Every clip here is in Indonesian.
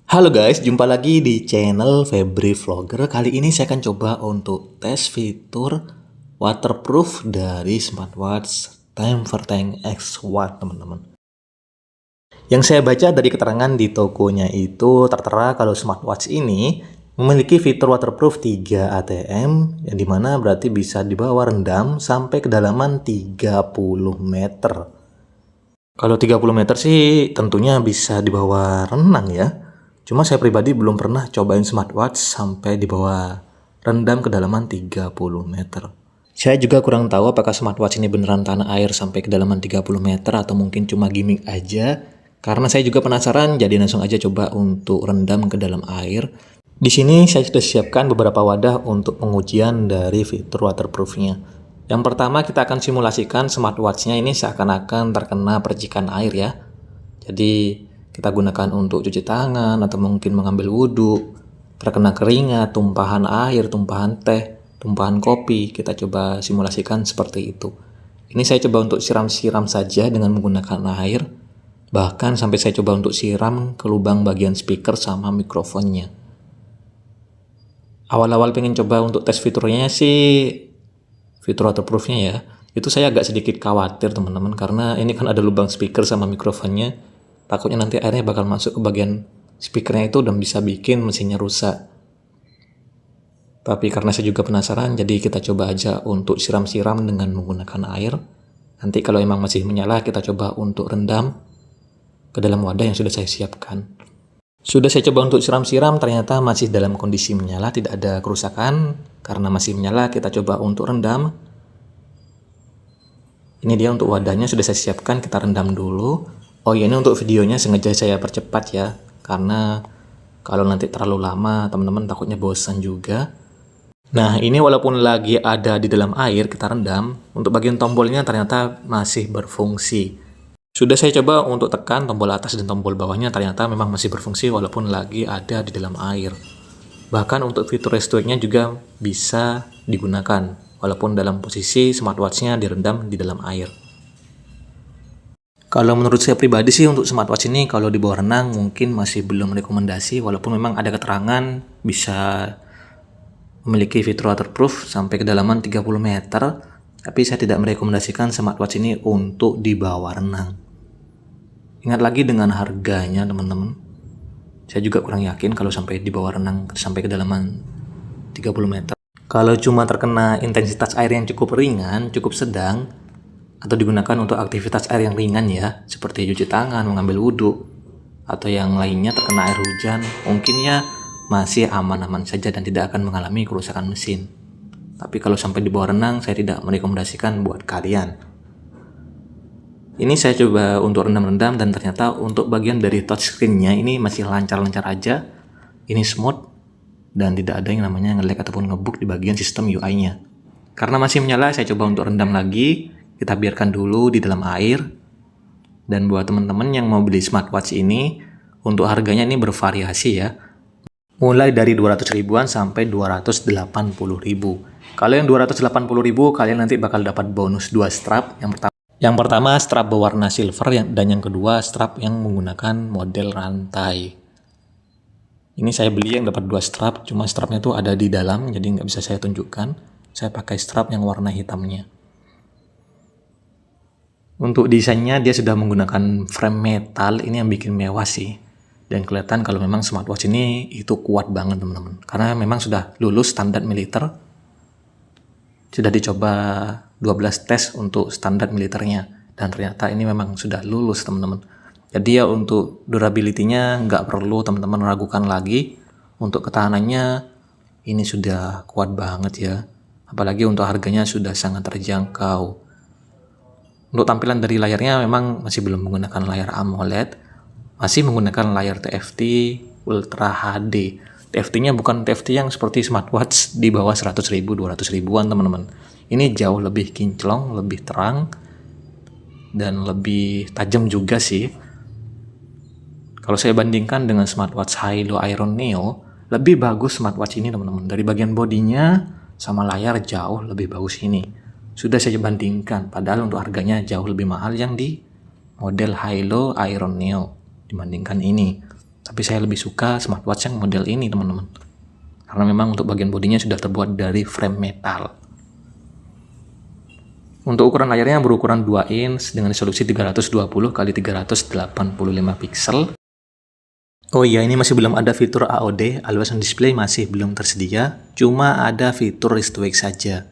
Halo guys, jumpa lagi di channel Febri Vlogger. Kali ini saya akan coba untuk tes fitur waterproof dari smartwatch Timevertank X Watt, teman-teman. Yang saya baca dari keterangan di tokonya itu tertera kalau smartwatch ini memiliki fitur waterproof 3 ATM, yang dimana berarti bisa dibawa rendam sampai kedalaman 30 meter. Kalau 30 meter sih tentunya bisa dibawa renang ya. Cuma saya pribadi belum pernah cobain smartwatch sampai dibawa rendam kedalaman 30 meter. Saya juga kurang tahu apakah smartwatch ini beneran tanah air sampai kedalaman 30 meter atau mungkin cuma gimmick aja. Karena saya juga penasaran, jadi langsung aja coba untuk rendam ke dalam air. Di sini saya sudah siapkan beberapa wadah untuk pengujian dari fitur waterproofnya. Yang pertama kita akan simulasikan smartwatch-nya ini seakan-akan terkena percikan air ya. Jadi kita gunakan untuk cuci tangan atau mungkin mengambil wudhu, terkena keringat, tumpahan air, tumpahan teh, tumpahan kopi. Kita coba simulasikan seperti itu. Ini saya coba untuk siram-siram saja dengan menggunakan air. Bahkan sampai saya coba untuk siram ke lubang bagian speaker sama mikrofonnya. Awal-awal pengen coba untuk tes fiturnya sih, fitur waterproofnya ya, itu saya agak sedikit khawatir teman-teman, karena ini kan ada lubang speaker sama mikrofonnya. Takutnya nanti airnya bakal masuk ke bagian speakernya itu dan bisa bikin mesinnya rusak. Tapi karena saya juga penasaran, jadi kita coba aja untuk siram-siram dengan menggunakan air. Nanti kalau emang masih menyala, kita coba untuk rendam ke dalam wadah yang sudah saya siapkan. Sudah saya coba untuk siram-siram, ternyata masih dalam kondisi menyala, tidak ada kerusakan. Karena masih menyala, kita coba untuk rendam. Ini dia untuk wadahnya sudah saya siapkan, kita rendam dulu. Oh iya, ini untuk videonya sengaja saya percepat ya, karena kalau nanti terlalu lama teman-teman takutnya bosan juga. Nah ini walaupun lagi ada di dalam air, kita rendam. Untuk bagian tombolnya ternyata masih berfungsi. Sudah saya coba untuk tekan tombol atas dan tombol bawahnya, ternyata memang masih berfungsi walaupun lagi ada di dalam air. Bahkan untuk fitur restoring-nya juga bisa digunakan walaupun dalam posisi smartwatch-nya direndam di dalam air. Kalau menurut saya pribadi sih untuk smartwatch ini kalau di bawah renang mungkin masih belum rekomendasi, walaupun memang ada keterangan bisa memiliki fitur waterproof sampai kedalaman 30 meter, tapi saya tidak merekomendasikan smartwatch ini untuk di bawah renang. Ingat lagi dengan harganya teman-teman. Saya juga kurang yakin kalau sampai di bawah renang sampai kedalaman 30 meter. Kalau cuma terkena intensitas air yang cukup ringan, cukup sedang, atau digunakan untuk aktivitas air yang ringan ya, seperti cuci tangan, mengambil wudhu, atau yang lainnya terkena air hujan, mungkin ya masih aman-aman saja dan tidak akan mengalami kerusakan mesin. Tapi kalau sampai di bawah renang, saya tidak merekomendasikan buat kalian. Ini saya coba untuk rendam-rendam dan ternyata untuk bagian dari touchscreen-nya ini masih lancar-lancar aja. Ini smooth dan tidak ada yang namanya nge-lag ataupun ngebug di bagian sistem UI-nya. Karena masih menyala, saya coba untuk rendam lagi. Kita biarkan dulu di dalam air. Dan buat teman-teman yang mau beli smartwatch ini, untuk harganya ini bervariasi ya. Mulai dari 200 ribuan sampai 280 ribu. Kalau yang 280 ribu, kalian nanti bakal dapat bonus 2 strap. Yang pertama strap berwarna silver dan yang kedua strap yang menggunakan model rantai. Ini saya beli yang dapat 2 strap, cuma strapnya tuh ada di dalam jadi nggak bisa saya tunjukkan. Saya pakai strap yang warna hitamnya. Untuk desainnya dia sudah menggunakan frame metal, ini yang bikin mewah sih. Dan kelihatan kalau memang smartwatch ini itu kuat banget teman-teman. Karena memang sudah lulus standar militer. Sudah dicoba 12 tes untuk standar militernya dan ternyata ini memang sudah lulus teman-teman. Jadi ya untuk durability-nya nggak perlu teman-teman ragukan lagi. Untuk ketahanannya ini sudah kuat banget ya, apalagi untuk harganya sudah sangat terjangkau. Untuk tampilan dari layarnya memang masih belum menggunakan layar AMOLED, masih menggunakan layar TFT Ultra HD. TFT-nya bukan TFT yang seperti smartwatch di bawah 100 ribu, 200 ribuan teman-teman. Ini jauh lebih kinclong, lebih terang, dan lebih tajam juga sih. Kalau saya bandingkan dengan smartwatch Hilo Iron Neo, lebih bagus smartwatch ini teman-teman. Dari bagian bodinya sama layar jauh lebih bagus ini. Sudah saya bandingkan, padahal untuk harganya jauh lebih mahal yang di model Hilo Iron Neo dibandingkan ini. Tapi saya lebih suka smartwatch yang model ini teman-teman. Karena memang untuk bagian bodinya sudah terbuat dari frame metal. Untuk ukuran layarnya berukuran 2 inch dengan resolusi 320 x 385 pixel. Oh iya, ini masih belum ada fitur AOD, Always on Display masih belum tersedia. Cuma ada fitur Wrist to Wake saja.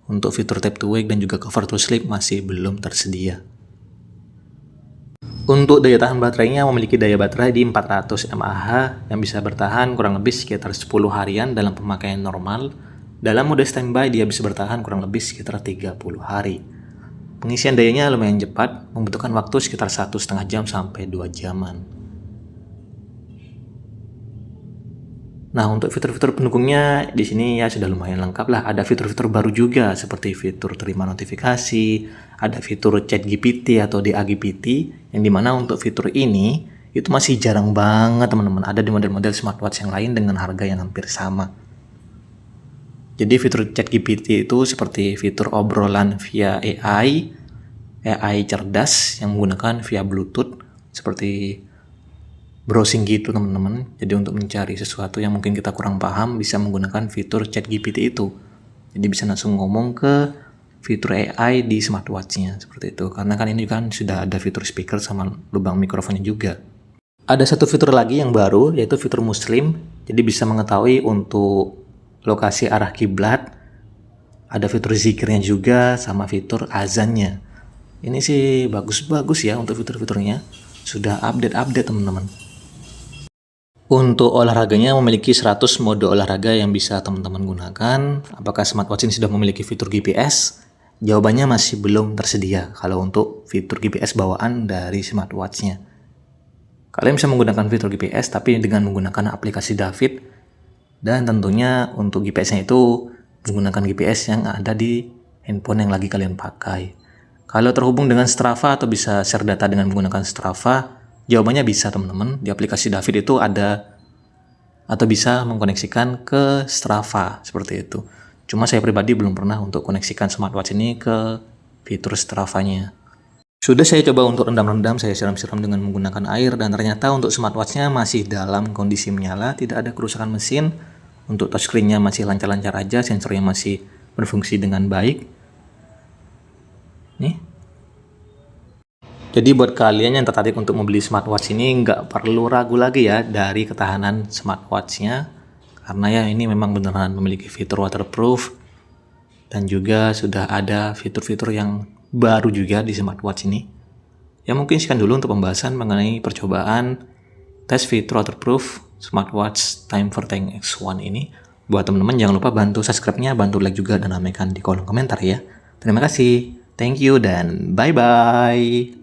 Untuk fitur Tap to Wake dan juga Cover to Sleep masih belum tersedia. Untuk daya tahan baterainya memiliki daya baterai di 400 mAh yang bisa bertahan kurang lebih sekitar 10 harian dalam pemakaian normal. Dalam mode standby dia bisa bertahan kurang lebih sekitar 30 hari. Pengisian dayanya lumayan cepat, membutuhkan waktu sekitar 1,5 jam sampai 2 jaman. Nah, untuk fitur-fitur pendukungnya di sini ya sudah lumayan lengkap lah. Ada fitur-fitur baru juga seperti fitur terima notifikasi, ada fitur chat GPT atau DA-GPT, yang dimana untuk fitur ini itu masih jarang banget teman-teman ada di model-model smartwatch yang lain dengan harga yang hampir sama. Jadi fitur chat GPT itu seperti fitur obrolan via AI cerdas yang menggunakan via Bluetooth seperti browsing gitu teman-teman. Jadi untuk mencari sesuatu yang mungkin kita kurang paham bisa menggunakan fitur chat GPT itu. Jadi bisa langsung ngomong ke fitur AI di smartwatchnya seperti itu. Karena kan ini kan sudah ada fitur speaker sama lubang mikrofonnya juga. Ada satu fitur lagi yang baru yaitu fitur Muslim. Jadi bisa mengetahui untuk lokasi arah kiblat. Ada fitur zikirnya juga sama fitur azannya. Ini sih bagus-bagus ya untuk fitur-fiturnya. Sudah update teman-teman. Untuk olahraganya memiliki 100 mode olahraga yang bisa teman-teman gunakan. Apakah smartwatch ini sudah memiliki fitur GPS? Jawabannya masih belum tersedia kalau untuk fitur GPS bawaan dari smartwatchnya. Kalian bisa menggunakan fitur GPS tapi dengan menggunakan aplikasi David. Dan tentunya untuk GPS-nya itu menggunakan GPS yang ada di handphone yang lagi kalian pakai. Kalau terhubung dengan Strava atau bisa share data dengan menggunakan Strava, jawabannya bisa teman-teman. Di aplikasi David itu ada atau bisa mengkoneksikan ke Strava seperti itu. Cuma saya pribadi belum pernah untuk koneksikan smartwatch ini ke fitur Strava-nya. Sudah saya coba untuk rendam-rendam, saya siram-siram dengan menggunakan air dan ternyata untuk smartwatch-nya masih dalam kondisi menyala, tidak ada kerusakan mesin. Untuk touchscreen-nya masih lancar-lancar aja, sensornya masih berfungsi dengan baik. Nih. Jadi buat kalian yang tertarik untuk membeli smartwatch ini nggak perlu ragu lagi ya dari ketahanan smartwatch-nya. Karena ya ini memang beneran memiliki fitur waterproof. Dan juga sudah ada fitur-fitur yang baru juga di smartwatch ini. Ya mungkin sekian dulu untuk pembahasan mengenai percobaan tes fitur waterproof smartwatch Time4Tank X1 ini. Buat teman-teman jangan lupa bantu subscribe-nya, bantu like juga dan ramaikan di kolom komentar ya. Terima kasih. Thank you dan bye-bye.